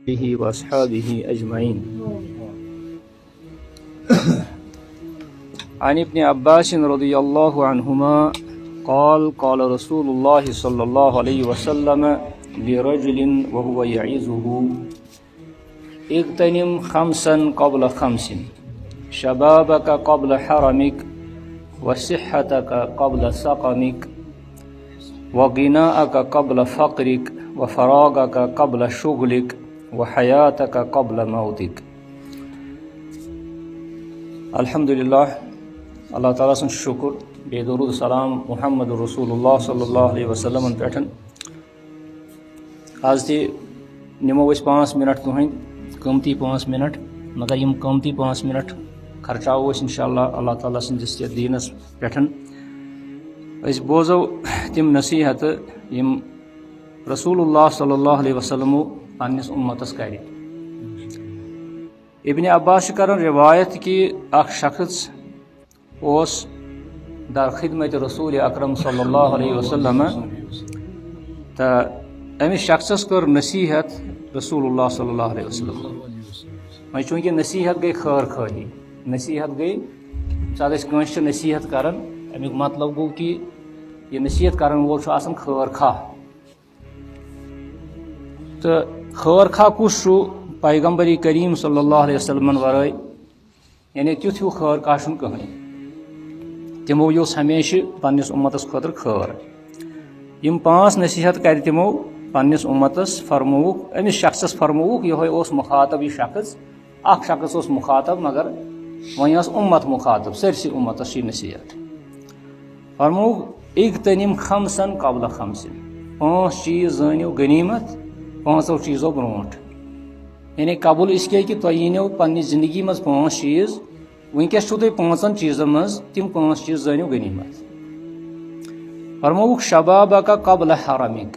به وأصحابه أجمعين. عن ابن عباس رضي الله عنهما قال قال رسول الله صلى الله عليه وسلم لرجل وهو يعظه اغتنم خمسا قبل خمس شبابك قبل حرمك وصحتك قبل سقمك وغناءك قبل فقرك وفراغك قبل شغلك وحياتك قبل موتك. الحمدللہ اللہ تعالیٰ سن شکر بے درود سلام محمد رسول اللہ صلی اللہ علیہ وسلم پہ. آز تہ نمو 5 منٹ تہند قیمتی 5 منٹ، مگر یم قیمتی 5 منٹ خرچاو انشاءاللہ اللہ تعالیٰ سندس دینس پہ. اس بوزو تم نصیحت یم رسول اللہ صلی اللہ علیہ وسلم پنس امتس کر. ابن عباس کرن روایت کہ اخ شخص اس در خدمت رسول اکرم صلی اللہ علیہ وسلم تو امس شخصس کر نصیحت رسول اللہ صلی اللہ علیہ وسلم. وی چونکہ نصیحت گئی خیر خواہی، نصیحت گئی سات کنس نصیحت کران امیک مطلب گو کہ یہ نصیحت کرن وول آسان خیر خواہ. تو خیر خواہ کس پیغمبر کریم صلی اللہ علیہ وسلم ورائے یعنی تیت ہیو خیر خواہ چھ کہین. تمو یوس ہمیشہ پنس امتس خاطر خیر. یم 5 نصیحت کر تمو پنس امتس فرموک امس شخصس فرموک یہ اس مخاطب، یہ شخص اخ شخص اس مخاطب مگر وہیں اس امت مخاطب سرسی امتس یہ نصیحت فرموک اغتنم خمسا قبل خمس. 5 چیز زانیو غنیمت 5 چیزو برونٹ. یعنی قبول اس کے کہ تھی ینو پنہ زندگی مز 5 چیز، ونکس چھو تھی 5 چیزن مز تم 5 چیز زانیو غنیمت. فرموک شبابک قبل حرمک،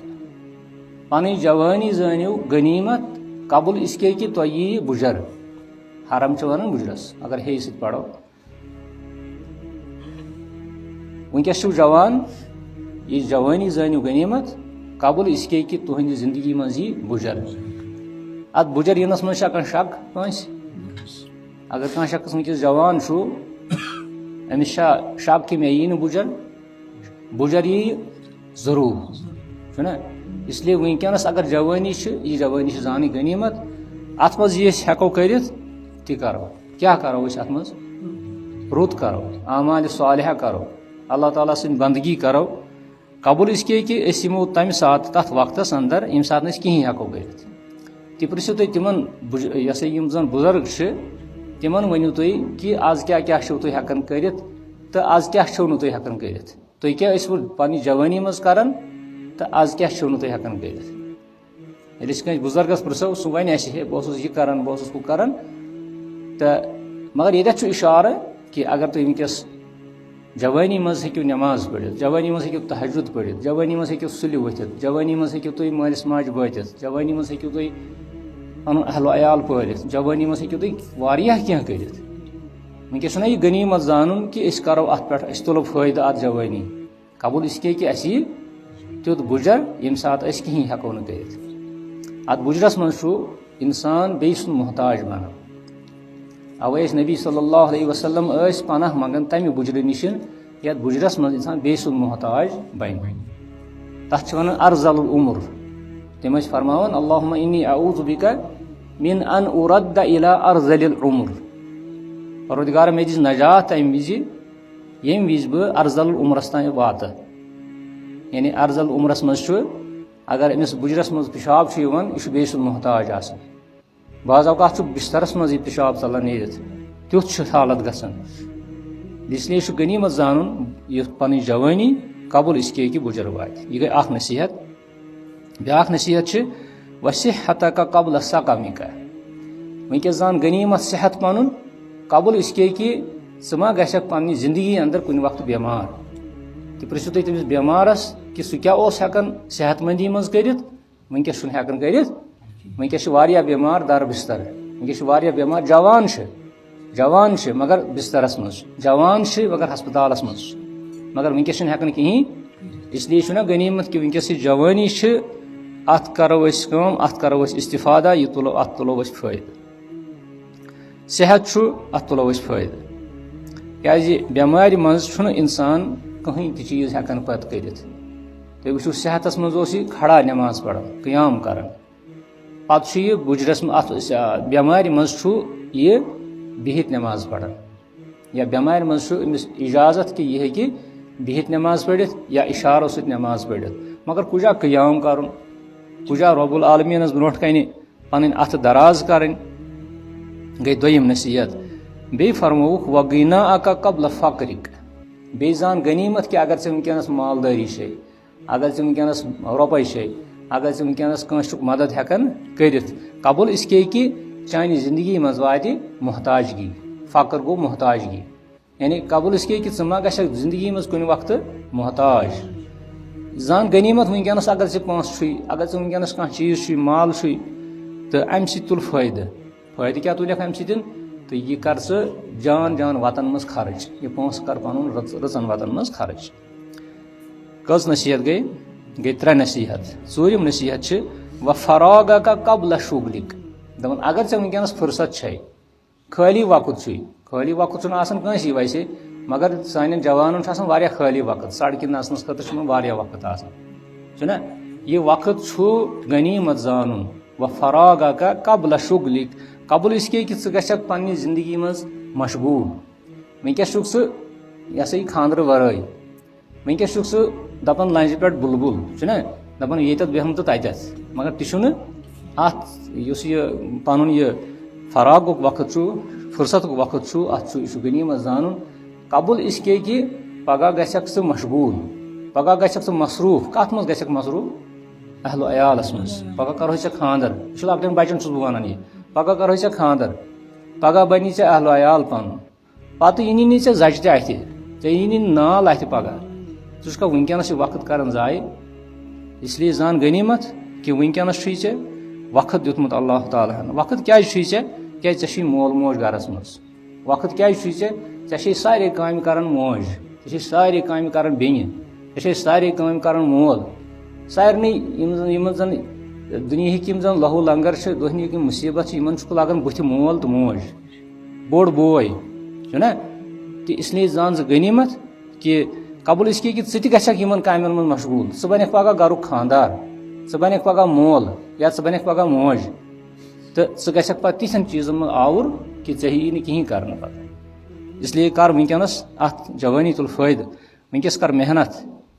پنہ جوانی زانیو غنیمت قبول اس کے کہ تھی بجر. حرم چھ ونان بجرس اگر ہے ست پڑھو. ونکس چھو جوان، یہ جوانی زانیو غنیمت قبول اس کے کہ تہند زندگی مز یہ بجر. ات بجر ینس من شک کنس اگر کان شخص ونکس جوان چھو امس شک کہ مے یہ بجر، بجر یہ ضرور چھنا. اس لیے ونکس اگر جوانی یہ جوانی زانی غنیمت ات مز یہ ہیکو کرت تہ کرو. کیا کرو اس ات مز؟ رت کرو، اعمال صالحہ کرو، اللہ تعالیٰ سن بندگی کرو. قبول اس کے کہ اس یمو تمہ سات تر وقتس اندر یم سات کہین ہیکو کرت. تہ پرسو تھی تمن یہ یم زن بزرگ تمن ونیو تھی کہ آز کیا چھو تھی ہیکان کرت تو آز کیا چھو نو تھی ہیکان کرت. تھی کیا ٲسوٕ پننہِ جوانی مز کران تو آز کیا چھو نو تھی ہیکان کرت. ییٚلہِ أسۍ کٲنٛسہِ بُزرگس پرژھو سُہ ونہِ اسہِ ہے بہٕ اوسُس یہِ کران بہٕ اوسُس ہُہ کران. تو مگر ییٚتٮ۪تھ چھُ اِشارٕ کہ اگر تُہۍ ونکس جوانی مز ہیٚکِو نماز پٔرِتھ، جوانی مز ہیٚکِو تہجد پٔرِتھ، جوانی مز ہیٚکِو سُلہِ ؤتھِتھ، جوانی مز ہیٚکِو تُہۍ مٲلِس ماجہِ وٲتِتھ، جوانی مز ہیٚکِو تُہۍ پنُن اہل و عیال پٲلِتھ، جوانی مز ہیٚکِو تُہۍ واریاہ کینٛہہ کٔرِتھ. ونکس چھُنہ یہِ غنیمت زانُن کہ أسۍ کرو اتھ پٮ۪ٹھ أسۍ تُلو فٲیدٕ اتھ جوانی. قبول اس کے کہ اسہِ یی تیُتھ بُجر ییٚمہِ ساتہٕ أسۍ کِہیٖنۍ ہیٚکو نہٕ کٔرِتھ. اتھ بُجرس منٛز چھُ انسان بیٚیہِ سُنٛد محتاج بنان. اوے ٲسۍ نبی صلی اللہ علیہ وسلم ٲسۍ پناہ منگان تمہِ بُجرٕ نِش یتھ بُجرس منٛز انسان بیٚیہِ سُنٛد محتاج بنہِ. تتھ چھِ ونان ارذل العمر. تِم ٲسۍ فرماوان اللہم انی اعوذ بک من ان ارد الى ارذل العمر. پروردگار مے دِس نجات تمہِ وِزِ ییٚمہِ وِزِ بہٕ ارذل العمرس تام واتہٕ. یعنی ارذل عمرس منٛز چھُ اگر أمس بُجرس منٛز پِشاب چھُ یِوان یہِ چھُ بیٚیہِ سُنٛد محتاج آسان. بعض اوقات چھُ بسترس منٛز یہِ پِشاب ژلان نیٖرِتھ، تیُتھ چھُ حالت گژھان. اس لیے چھُ غنیمت زانُن یہِ پنٕنۍ جوانی قبول اس کے کہ بُجر واتہِ. یہِ گٔے اکھ نصیحت. بیاکھ نصیحت چھِ وصحتک قبل سقمک. ونکس زان غنیمت صحت پنُن قبول اس کے کہ ژٕ ما گژھکھ پننہِ زندگی اندر کُنہِ وقتہٕ بٮ۪مار. تہِ پرژھِو تُہۍ تٔمِس بٮ۪مارس کہ سُہ کیٛاہ اوس ہٮ۪کان صحت مندی منٛز کٔرِتھ، ونکس چھُنہٕ ہٮ۪کان کٔرِتھ. ونکس چھِ واریاہ بٮ۪مار در بستر، ونکس چھِ واریاہ بٮ۪مار. جوان چھِ مگر بسترس منٛز چھِ، جوان چھِ مگر ہسپتالس منٛز چھِ، مگر ونکس چھِنہٕ ہٮ۪کان کِہیٖنۍ. اس لیے چھُنہ غنیمت کہ ونکس یہِ جوانی چھِ ات کرو أسۍ کٲم ات کرو أسۍ استفادہ یہ تُلو ات تُلو أسۍ فٲیدٕ صحت چھُ ات تُلو أسۍ فٲیدٕ کیازِ بٮ۪مارِ منٛز چھُنہٕ اِنسان کٕہٕنۍ تہِ چیٖز ہٮ۪کان پتہٕ کٔرِتھ تُہۍ وٕچھِو صحتس منٛز اوس یہِ کھڑا نٮ۪ماز پران قیام کران پتہٕ چھُ یہِ بُجرس منٛز اتھ بٮ۪مارِ منٛز چھُ یہِ بِہِتھ نٮ۪ماز پران یا بٮ۪مارِ منٛز چھُ أمِس اِجازت کہِ یہِ ہیٚکہِ بِہِتھ نٮ۪ماز پٔرِتھ یا اِشارو سۭتۍ نٮ۪ماز پٔرِتھ مگر کُجا قیام کرُن کُجا رۄب العالمیٖنس برونٛٹھ کنہِ پنٕنۍ اتھٕ دراز کرٕنۍ گٔے دوٚیِم نصیحت بیٚیہِ فرمووُکھ وغینا اکا قبل فقرِک بیٚیہِ زان غنیٖمت کہِ اگر ژےٚ وٕنکیٚنس مالدٲری چھے اگر ژےٚ وٕنکیٚنس رۄپے چھے اگر ژےٚ وٕنکیٚنس کٲنٛسہِ مدد ہٮ۪کان کٔرِتھ قبل اس کے کہِ چانہِ زندگی منٛز واتہِ محتاجگی فقر گوٚو محتاجگی یعنی قبل اس کے کہِ ژٕ ما گژھکھ زندگی منٛز کُنہِ وقتہٕ محتاج زان غنیٖمت وٕنکیٚنس اگر ژےٚ پونٛسہٕ چھُے اگر ژےٚ وٕنکیٚنس کانٛہہ چیٖز چھُے مال چھُے تہٕ امہِ سۭتۍ تُل فٲیدٕ فٲیدٕ کیٛاہ تُلکھ امہِ سۭتۍ تہٕ یہِ کر ژٕ جان جان وتن منٛز خرٕچ یہِ پونٛسہٕ کر پنُن رٕژن وتن منٛز خرٕچ کٔژ نصیحت گٔے 3 نصیحت ژوٗرِم نصیحت چھِ و فراغ کا قبل شُغلِک دپان اگر ژےٚ وٕنکیٚنس فُرست چھے خٲلی وقت چھُے خٲلی وقت چھُنہٕ آسان کٲنٛسی ویسے مگر سانٮ۪ن جوانن چھُ آسان واریاہ خٲلی وقت سڑکہِ نژنس خٲطرٕ چھُ یِمن واریاہ وقت آسان چھُنہ یہِ وقت چھُ غنیٖمت زانُن و فراغ کا قبل شُغلِک قبل اس کے کہِ ژٕ گژھکھ پننہِ زندگی منٛز مشغوٗل وٕنکیٚس چھُکھ ژٕ یہِ ہسا یہِ خانٛدرٕ ورٲے وٕنکیٚس چھُکھ ژٕ دپان لنجہِ پٮ۪ٹھ بُلبُل چھُنہ دپان ییٚتٮ۪تھ بیٚہمہٕ تہٕ تتٮ۪تھ مگر تہِ چھُنہٕ اتھ یُس یہِ پنُن یہِ فراغُک وقت چھُ فُرستُک وقت چھُ اتھ چھُ یہِ چھُ غنیٖمت زانُن قبل اس کے کہِ پگاہ گژھکھ ژٕ مشغوٗل پگاہ گژھکھ ژٕ مصروٗف کتھ منٛز گژھکھ مصروٗف اہلو عیالس منٛز پگاہ کرہوے ژےٚ خانٛدر یہِ چھُ لۄکٹٮ۪ن بچن چھُس بہٕ ونان یہِ پگاہ کرہوے ژےٚ خانٛدر پگاہ بنی ژےٚ اہلو عیال پنُن پتہٕ یی نہٕ ژےٚ زچہِ تہِ اتھِ ژےٚ یی نہٕ نال اتھِ پگاہ ژٕ چھُکھا وٕنکیٚنس یہِ وقت کران ضایہِ اسلیے زان غنیٖمت کہِ وٕنکیٚنس چھُے ژےٚ وقت دیُتمُت اللہ تعالیٰ ہن وقت کیازِ چھُے ژےٚ کیازِ ژےٚ چھُے مول موج گرس منٛز وقت کیازِ چھُے ژےٚ چھے سارے کامہِ کران موج ژےٚ چھے سارے کامہِ کران بیٚنہِ ژےٚ چھے سارے کامہِ کران مول سارنٕے یِمن زن دُنیہٕکۍ یِم زن لہو لنگر چھِ دُنیہٕکۍ یِم مُصیبت چھِ یِمن چھُکھ لگان بٕتھِ مول تہٕ موج بوٚڑ بوے چھُنہ تہٕ اسلیے زان ژٕ غنیٖمت کہِ قبل اس کے کہِ ژٕ تہِ گژھکھ یِمن کامٮ۪ن منٛز مشغوٗل ژٕ بنکھ پگاہ گرُک خانٛدار ژٕ بنکھ پگاہ مول یا ژٕ بنکھ پگاہ موج تہٕ ژٕ گژھکھ پتہٕ تِتھٮ۪ن چیٖزن منٛز آوُر کہِ ژےٚ یی نہٕ کِہینۍ کرنہٕ پتہٕ اسلیے کر وٕنکیٚنس اتھ جوٲنی تُل فٲیدٕ وٕنکیٚس کر محنت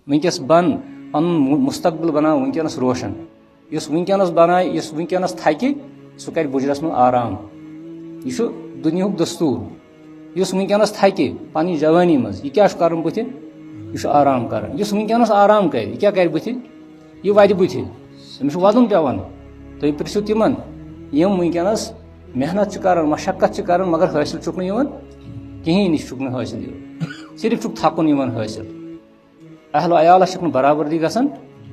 وٕنکیٚس بن پنُن مستقبل بناو وٕنکیٚنس روشن یُس وٕنکیٚنس بنایہِ یُس وٕنکیٚنس تھکہِ سُہ کرِ بُجرس منٛز آرام یہِ چھُ دُنیہُک دستوٗر یُس وٕنکیٚنس تھکہِ پننہِ جوٲنی منٛز یہِ کیاہ چھُ کرُن بٕتھِ یہِ چھُ آرام کران یُس وٕنکیٚنس آرام کرِ یہِ کیاہ کرِ بٕتھِ یہِ واتہِ بٕتھِ أمِس چھُ وَدُن پیٚوان تُہۍ پرژھِو تِمن یِم وٕنکیٚنس محنت چھِ کران مشقت چھِ کران مگر حٲصِل چھُکھ نہٕ یِوان کِہینۍ نِش چھُکھ نہٕ حٲصِل یِوان صرف چھُکھ تھکُن یِوان حٲصِل اہلو عیالس چھکھ نہٕ برابردی گژھان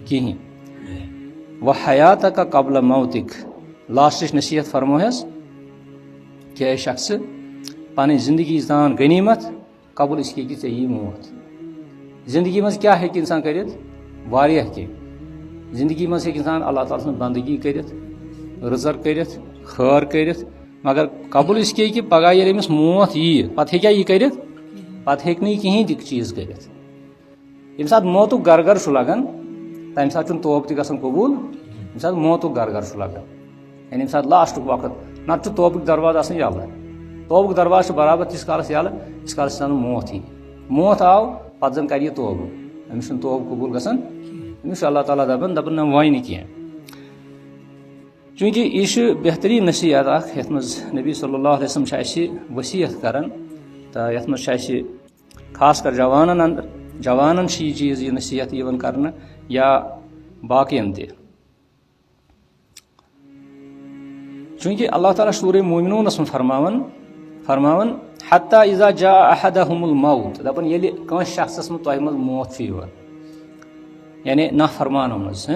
کِہینۍ و حیات کا قبل موتِک لاسٹٕچ نصیحت فرموہس کہِ اے شخصہٕ پنٕنۍ زندگی زان غنیٖمت قبل اس کے کہِ ژےٚ یی موت زندگی منٛز کیاہ ہیٚکہِ انسان کٔرِتھ واریاہ کینٛہہ زندگی منٛز ہیٚکہِ انسان اللہ تعالیٰ سٕنٛز بندگی کٔرِتھ رٕژر کٔرِتھ خٲر کٔرِتھ مگر قبل اس کے کہِ پگاہ ییٚلہِ أمِس موت ییہِ پتہٕ ہیٚکیٛاہ یہِ کٔرِتھ پتہٕ ہیٚکہِ نہٕ یہِ کِہینۍ تہِ چیٖز کٔرِتھ ییٚمہِ ساتہٕ موتُک گرٕ چھُ لگان تمہِ ساتہٕ چھُنہٕ توبہٕ تہِ گژھان قبوٗل ییٚمہِ ساتہٕ موتُک گرٕ چھُ لگان یعنی ییٚمہِ ساتہٕ لاسٹُک وقت نتہٕ چھُ توبُک دروازٕ آسان یَلہٕ توبُک دروازٕ چھُ برابر تیٖتِس کالس یَلہٕ تیٖتِس کالس چھُ موت یی موت آو پتہٕ زن کرِ یہِ توبہٕ أمِس چھُنہٕ توبہٕ قبوٗل گژھان أمِس چھُ اللہ تعالیٰ دپان نہ وۄنۍ نہٕ کینٛہہ چوٗنٛکہِ یہِ چھُ بہتریٖن نصیحت اکھ یتھ منٛز نبی صلی اللہ علیہ وسلم چھُ اسہِ ؤصیت کران تہٕ یتھ منٛز چھُ اسہِ خاص کر جوانن چھِ یہِ چیٖز یہِ نصیحت یِوان کرنہٕ یا باقین تہِ چوٗنٛکہِ اللہ تعالیٰ چھُ سورہ مومنوٗنس منٛز فرماوان حتیٰ اذا جاء احدهم الموت دپان ییٚلہِ کٲنٛسہِ شخصس منٛز تۄہہِ منٛز موت چھُ یِوان یعنی نافرمانو منٛز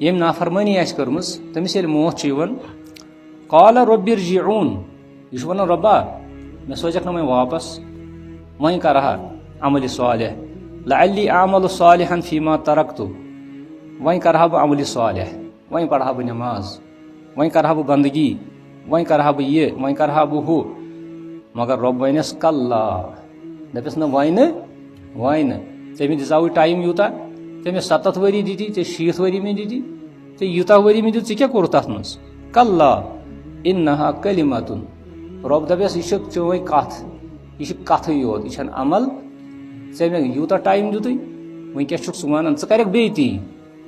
ییٚمۍ نافرمٲنی آسہِ کٔرمٕژ تٔمِس ییٚلہِ موت چھُ یِوان قال رب ارجعون یہِ چھُ ونان رۄبا مےٚ سوزکھ نہٕ وۄنۍ واپس وۄنۍ کرٕ ہا عملہِ صالح لعلی اعمل صالحا فیما ترکتُ وۄنۍ کرہا بہٕ عملہِ صالح، وۄنۍ پرہا بہٕ نٮ۪ماز، وۄنۍ کرہا بہٕ بندگی، وۄنۍ کرہا بہٕ یہِ، وۄنۍ کرہا بہٕ ہُہ، مگر رۄب ونٮ۪س کلّا، دپٮ۪س نہ وۄنۍ نہٕ، ژےٚ دِژاوُے ٹایم یوٗتاہ، ژےٚ مےٚ 70 ؤری دِتی، ژےٚ 60 ؤری مےٚ دِتی، ژےٚ یوٗتاہ ؤری مےٚ دیُت ژےٚ کیٛاہ کوٚرُتھ تتھ منٛز؟ کلّا انہا کلمتن، رۄب دپٮ۪س یہِ چھِ چٲنۍ کتھ، یہ کتھٕے یوت، یہ چھنہٕ عمل، ژےٚ مےٚ یوٗتاہ ٹایم دِتُے، وٕنکیٚس چھُکھ ژٕ ونان ژٕ کرکھ بیٚیہِ تی،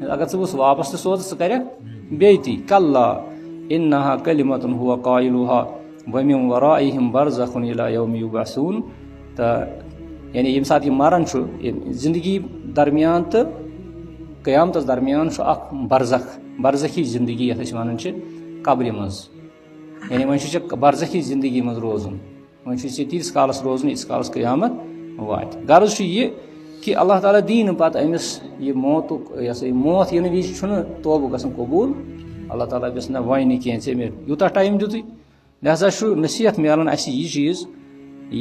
اگر ژٕ بہٕ واپس تہِ سوزٕ ژٕ کرکھ بیٚیہِ تی، کلّا انہا کلمتن ہوا قائلوہا ومن ورائہم برزخ الی یوم یبعثون. تہٕ یعنی ییٚمہِ ساتہٕ یہِ مران چھُ، زندگی درمیان تہٕ قیامتس درمیان چھُ اکھ برزخی زندگی یتھ أسۍ ونان چھِ قبرِ منٛز، یعنی وۄنۍ چھُ ژےٚ برزخی زندگی منٛز روزُن، وۄنۍ چھُ ژےٚ تیٖتِس کالس روزُن ییٖتِس کالس قیامت واتہِ. غرض چھُ یہِ کہِ اللہ تعالیٰ دی نہٕ پتہٕ أمِس یہِ موتُک یہِ موت یِنہٕ وِزِ چھُنہٕ توبہٕ گژھان قبوٗل، اللہ تعالیٰ دَپٮ۪س نہ وۄنۍ نہٕ کینٛہہ، ژےٚ مےٚ یوٗتاہ ٹایم دِتُے. لہذا چھُ نصیحت میلان اَسہِ یہِ چیٖز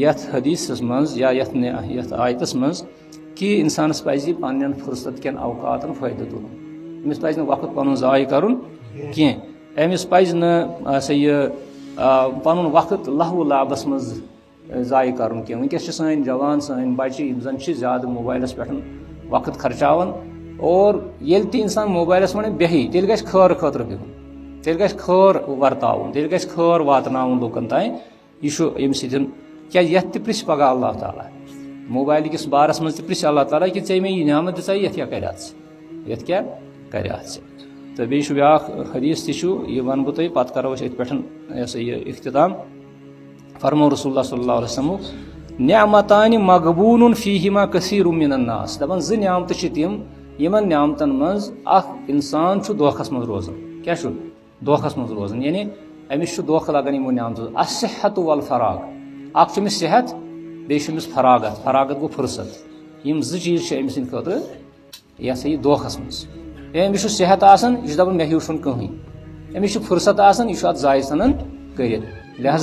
یتھ حدیثس منٛز یا یتھ آیتس منٛز کہِ انسانس پزِ پننٮ۪ن فرصت کٮ۪ن اوقاتن فٲیدٕ تُلُن، أمِس پزِ نہٕ وقت پنُن ضایہِ کرُن کینٛہہ، أمِس پزِ نہٕ پنُن وقت لہو لابس منٛز ضایہِ کرُن کینٛہہ. وٕنکیٚس چھِ سٲنۍ جوان سٲنۍ بچہِ یِم زن چھِ زیادٕ موبایلس پٮ۪ٹھ وقت خرچاوان، اور ییٚلہِ تہِ انسان موبایلس پٮ۪ٹھ بیٚہہِ تیٚلہِ گژھِ خٲرٕ خٲطرٕ بِہُن، تیٚلہِ گژھِ خٲر ورتاوُن، تیٚلہِ گژھِ خٲر واتناوُن لُکن تانۍ. یہِ چھُ اَمہِ سۭتۍ کیٛازِ یتھ تہِ پرٛژھِ پگاہ اللہ تعالیٰ، موبایلہِ کِس بارس منٛز تہِ پرٛژھِ اللہ تعالیٰ کہِ ژےٚ مےٚ یہِ نعمت دِژاے یتھ کیٛاہ کرِاتھ ژٕ. تہٕ بیٚیہِ چھُ بیٛاکھ حدیث تہِ چھُ، یہِ ونہٕ بہٕ تۄہہِ، پتہٕ کرو أسۍ أتھۍ پٮ۪ٹھ یہِ اختتام. فرمو رسول اللہ صلی اللہ علیہ وسلم نعمتانہِ مغبوٗنٌ فیہما کثیٖر من الناس، دپان 2 نعمتہٕ چھِ تِم یِمن نعمتن منٛز اکھ انسان چھُ دھوکھس منٛز روزان. کیٛاہ چھُ دھوکھس منٛز روزان؟ یعنی أمِس چھُ دھوکہٕ لگان یِمو نعمتو. الصحت والفراغ، اکھ چھُ أمِس صحت، بیٚیہِ چھُ أمِس فراغت گوٚو فرصت. یِم 2 چیٖز چھِ أمۍ سٕنٛدِ خٲطرٕ یہِ دھوکھس منٛز. أمِس چھُ صحت آسان، یہِ چھُ دپان مےٚ ہیوٗ چھُنہٕ کٕہٕنۍ، أمِس چھُ فرصت آسان، یہِ چھُ اتھ ضایہِ ژھٕنان کٔرِتھ. لہذا